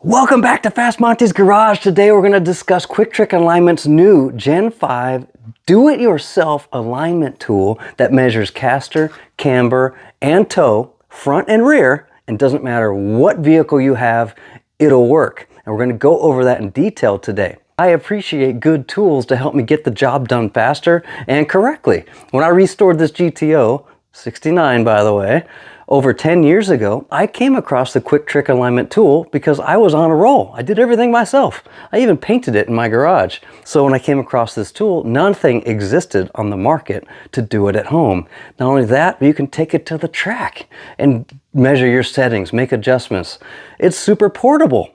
Welcome back to Fast Monty's Garage. Today we're going to discuss QuickTrick Alignment's new Gen 5 do-it-yourself alignment tool that measures caster, camber, and toe, front and rear, and doesn't matter what vehicle you have, it'll work. And we're going to go over that in detail today. I appreciate good tools to help me get the job done faster and correctly. When I restored this GTO, 69 by the way, over 10 years ago, I came across the QuickTrick alignment tool because I was on a roll. I did everything myself. I even painted it in my garage. So when I came across this tool, nothing existed on the market to do it at home. Not only that, but you can take it to the track and measure your settings, make adjustments. It's super portable.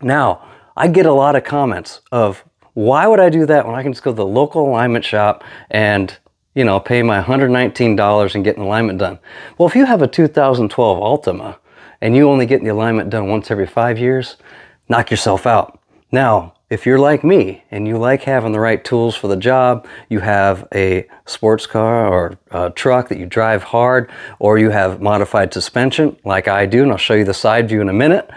Now, I get a lot of comments of, why would I do that when I can just go to the local alignment shop and pay my $119 and get an alignment done? Well, if you have a 2012 Altima and you only get the alignment done once every 5 years, knock yourself out. Now, if you're like me and you like having the right tools for the job, you have a sports car or a truck that you drive hard, or you have modified suspension like I do, and I'll show you the side view in a minute,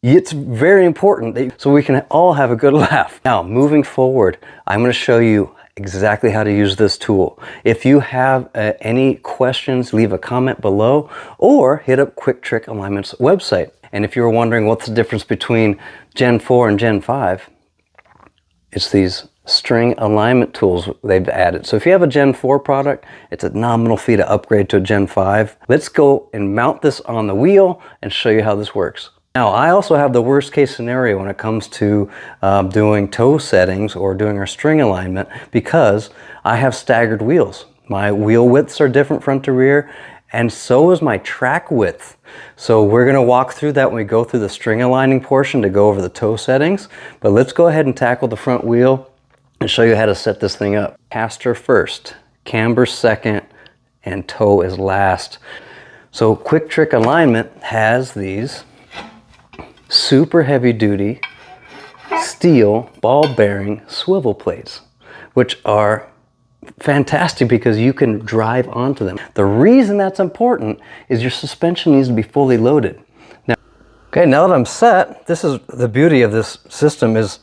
it's very important so we can all have a good laugh. Now, moving forward, I'm going to show you exactly how to use this tool. If you have any questions, leave a comment below or hit up QuickTrick Alignment's website. And if you're wondering what's the difference between Gen 4 and Gen 5, it's these string alignment tools they've added. So if you have a Gen 4 product, it's a nominal fee to upgrade to a Gen 5. Let's go and mount this on the wheel and show you how this works. Now, I also have the worst case scenario when it comes to doing toe settings or doing our string alignment, because I have staggered wheels. My wheel widths are different front to rear, and so is my track width. So we're going to walk through that when we go through the string aligning portion to go over the toe settings. But let's go ahead and tackle the front wheel and show you how to set this thing up. Caster first, camber second, and toe is last. So QuickTrick Alignment has these super heavy duty steel ball bearing swivel plates, which are fantastic because you can drive onto them. The reason that's important is your suspension needs to be fully loaded. Now that I'm set, this is the beauty of this system, is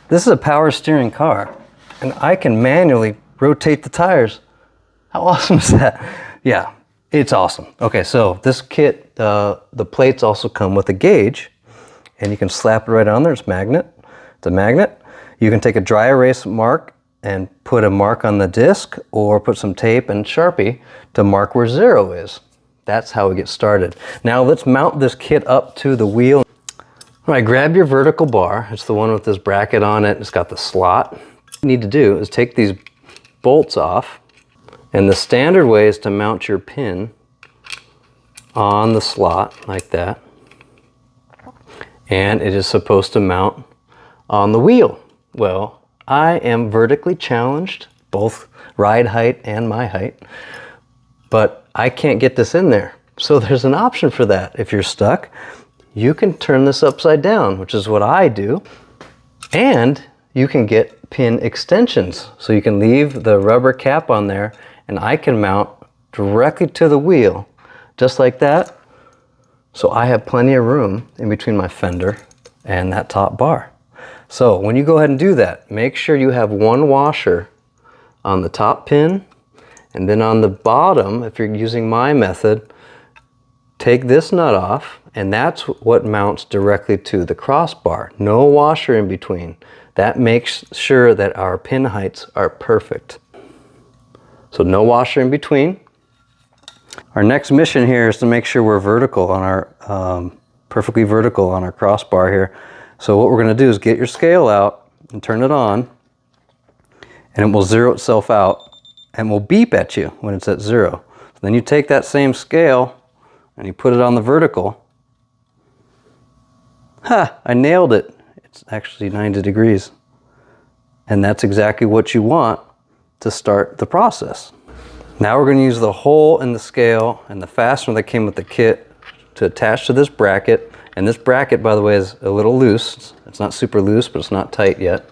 this is a power steering car and I can manually rotate the tires. How awesome is that? Yeah, it's awesome. Okay, so this kit, the plates also come with a gauge, and you can slap it right on there. It's a magnet. You can take a dry erase mark and put a mark on the disc, or put some tape and Sharpie to mark where 0 is. That's how we get started. Now let's mount this kit up to the wheel. All right, grab your vertical bar. It's the one with this bracket on it. It's got the slot. What you need to do is take these bolts off, and the standard way is to mount your pin on the slot like that. And it is supposed to mount on the wheel. Well, I am vertically challenged, both ride height and my height, but I can't get this in there. So there's an option for that. If you're stuck, you can turn this upside down, which is what I do, and you can get pin extensions. So you can leave the rubber cap on there, and I can mount directly to the wheel, just like that. So I have plenty of room in between my fender and that top bar. So when you go ahead and do that, make sure you have one washer on the top pin, and then on the bottom, if you're using my method, take this nut off, and that's what mounts directly to the crossbar. No washer in between. That makes sure that our pin heights are perfect. So no washer in between. Our next mission here is to make sure we're vertical on our, perfectly vertical on our crossbar here. So what we're going to do is get your scale out and turn it on, and it will zero itself out and will beep at you when it's at 0. So then you take that same scale and you put it on the vertical. Ha! I nailed it. It's actually 90 degrees. And that's exactly what you want to start the process. Now we're going to use the hole in the scale and the fastener that came with the kit to attach to this bracket. And this bracket, by the way, is a little loose. It's not super loose, but it's not tight yet.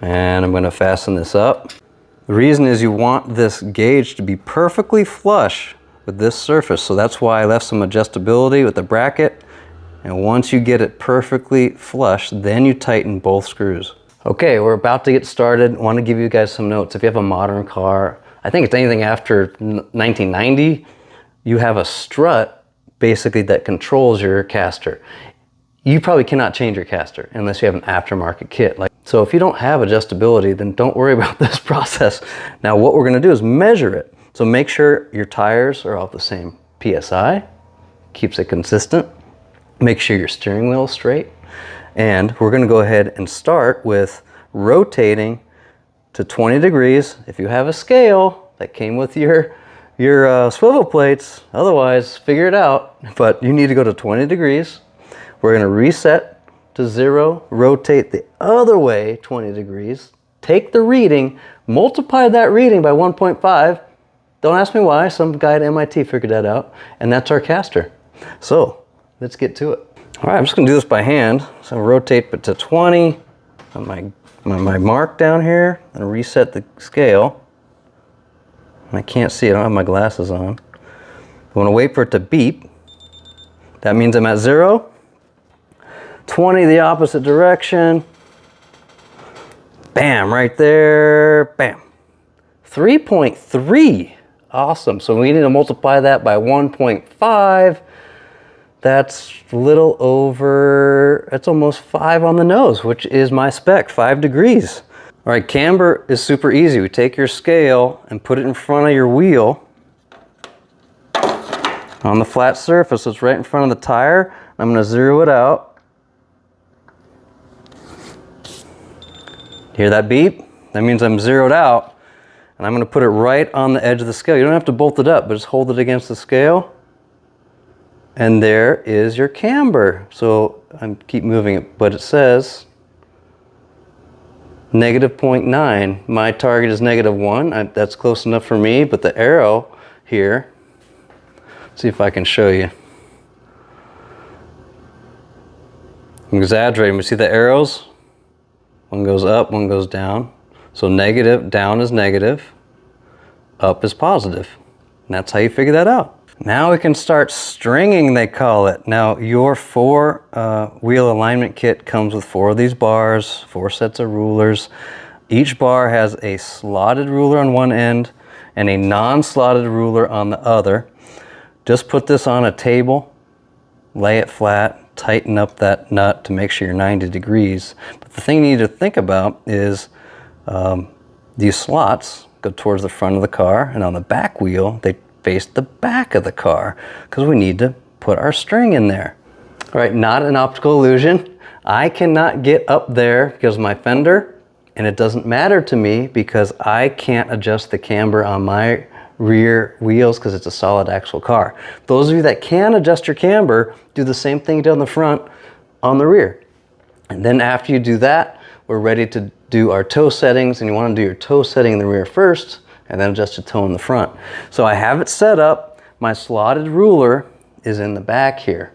And I'm going to fasten this up. The reason is you want this gauge to be perfectly flush with this surface. So that's why I left some adjustability with the bracket And once you get it perfectly flush, then you tighten both screws. Okay, we're about to get started. I want to give you guys some notes. If you have a modern car, I think it's anything after 1990, you have a strut basically that controls your caster. You probably cannot change your caster unless you have an aftermarket kit. So if you don't have adjustability, then don't worry about this process. Now what we're gonna do is measure it. So make sure your tires are all the same PSI, keeps it consistent. Make sure your steering wheel is straight. And we're gonna go ahead and start with rotating to 20 degrees. If you have a scale that came with your swivel plates, otherwise figure it out. But you need to go to 20 degrees. We're gonna reset to 0, rotate the other way 20 degrees, take the reading, multiply that reading by 1.5. Don't ask me why, some guy at MIT figured that out, and that's our caster. So let's get to it. All right, I'm just gonna do this by hand. So rotate it to 20 on my mark down here, and reset the scale. I can't see it, I don't have my glasses on. I wanna wait for it to beep. That means I'm at 0. 20 the opposite direction. Bam, right there, bam. 3.3, awesome. So we need to multiply that by 1.5. That's a little over, that's almost 5 on the nose, which is my spec, 5 degrees. All right, camber is super easy. We take your scale and put it in front of your wheel on the flat surface. So it's right in front of the tire. I'm gonna zero it out. Hear that beep? That means I'm zeroed out, and I'm gonna put it right on the edge of the scale. You don't have to bolt it up, but just hold it against the scale. And there is your camber. So I keep moving it, but it says -0.9. My target is -1. That's close enough for me, but the arrow here, let's see if I can show you. I'm exaggerating, but see the arrows? One goes up, one goes down. So negative, down is negative, up is positive. And that's how you figure that out. Now we can start stringing, they call it. Now your 4 wheel alignment kit comes with 4 of these bars, 4 sets of rulers. Each bar has a slotted ruler on one end and a non-slotted ruler on the other. Just put this on a table, lay it flat, tighten up that nut to make sure you're 90 degrees. But the thing you need to think about is these slots go towards the front of the car, and on the back wheel, they face the back of the car because we need to put our string in there. All right, not an optical illusion. I cannot get up there because of my fender, and it doesn't matter to me because I can't adjust the camber on my rear wheels because it's a solid axle car. Those of you that can adjust your camber, do the same thing down the front on the rear. And then after you do that, we're ready to do our toe settings, and you want to do your toe setting in the rear first and then adjust your toe in the front. So I have it set up. My slotted ruler is in the back here.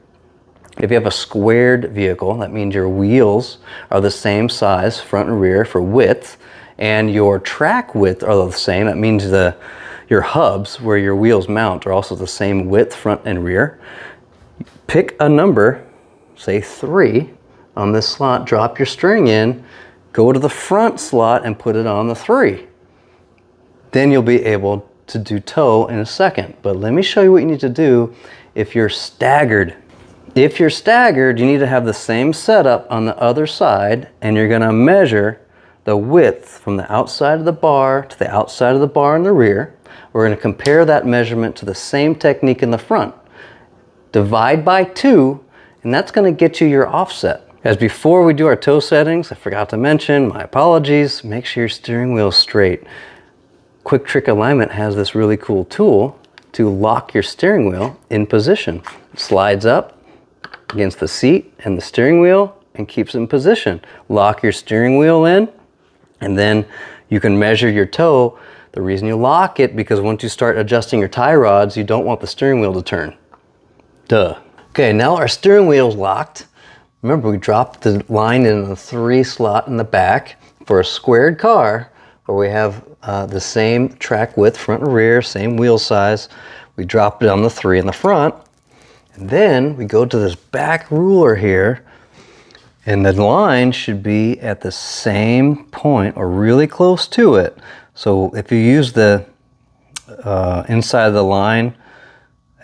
If you have a squared vehicle, that means your wheels are the same size, front and rear, for width, and your track width are the same. That means your hubs, where your wheels mount, are also the same width, front and rear. Pick a number, say 3, on this slot, drop your string in, go to the front slot and put it on the 3. Then you'll be able to do toe in a second. But let me show you what you need to do if you're staggered. If you're staggered, you need to have the same setup on the other side, and you're gonna measure the width from the outside of the bar to the outside of the bar in the rear. We're going to compare that measurement to the same technique in the front. Divide by 2, and that's going to get you your offset. As before we do our toe settings, I forgot to mention, my apologies, make sure your steering wheel is straight. QuickTrick Alignment has this really cool tool to lock your steering wheel in position. It slides up against the seat and the steering wheel and keeps it in position. Lock your steering wheel in, and then you can measure your toe. The reason you lock it, because once you start adjusting your tie rods, you don't want the steering wheel to turn. Duh. Okay, now our steering wheel's locked. Remember, we dropped the line in the 3 slot in the back for a squared car where we have the same track width, front and rear, same wheel size. We dropped it on the 3 in the front. And then we go to this back ruler here, and the line should be at the same point or really close to it. So if you use the inside of the line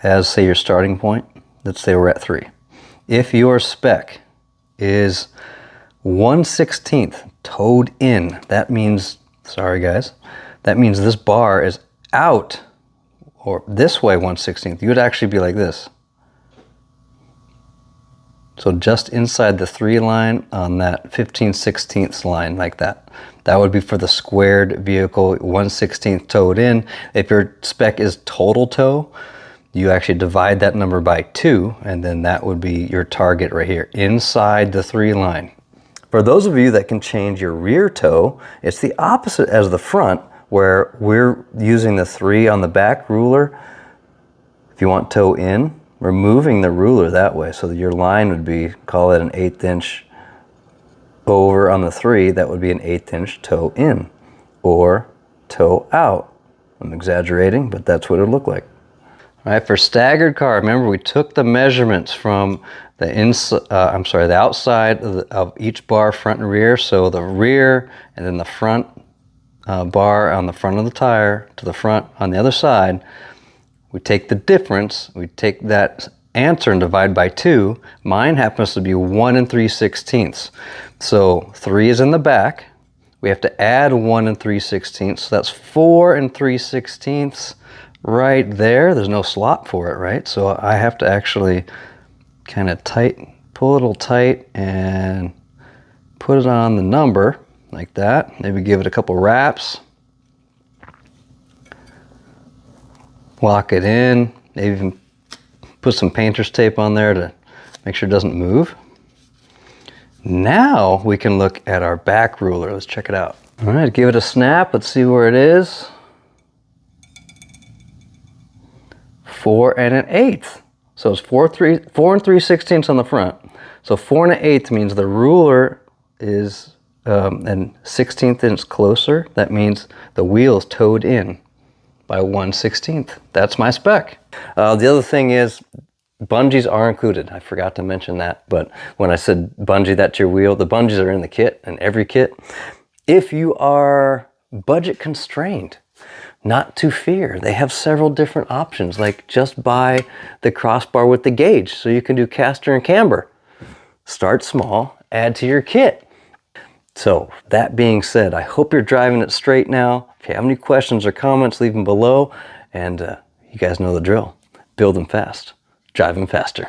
as, say, your starting point, let's say we're at 3. If your spec is 1/16 toed in, that means, sorry guys, that means this bar is out, or this way 1/16. You would actually be like this. So just inside the 3 line on that 15/16 line, like that. That would be for the squared vehicle, 1/16 toed in. If your spec is total toe, you actually divide that number by 2, and then that would be your target right here, inside the 3 line. For those of you that can change your rear toe, it's the opposite as the front, where we're using the 3 on the back ruler. If you want toe in, we're moving the ruler that way, so that your line would be, call it an 1/8 inch over on the 3, that would be an 1/8 inch toe in, or toe out. I'm exaggerating, but that's what it would look like. All right, for staggered car, remember we took the measurements from the the outside of each bar, front and rear. So the rear and then the front bar on the front of the tire to the front on the other side. We take the difference, we take that answer and divide by 2. Mine happens to be 1 3/16. So 3 is in the back. We have to add 1 3/16. So that's 4 3/16 right there. There's no slot for it, right? So I have to actually kind of pull it a little tight and put it on the number like that. Maybe give it a couple wraps. Lock it in, maybe even put some painter's tape on there to make sure it doesn't move. Now we can look at our back ruler. Let's check it out. All right, give it a snap. Let's see where it is. 4 1/8. So it's 4 3/16 on the front. So 4 1/8 means the ruler is an 1/16 inch closer. That means the wheel is toed in by 1/16. That's my spec. The other thing is bungees are included. I forgot to mention that, but when I said bungee, that's your wheel. The bungees are in the kit, in every kit. If you are budget constrained, not to fear. They have several different options, like just buy the crossbar with the gauge so you can do caster and camber. Start small, add to your kit. So that being said, I hope you're driving it straight now. If you have any questions or comments, leave them below. And you guys know the drill. Build them fast, drive them faster.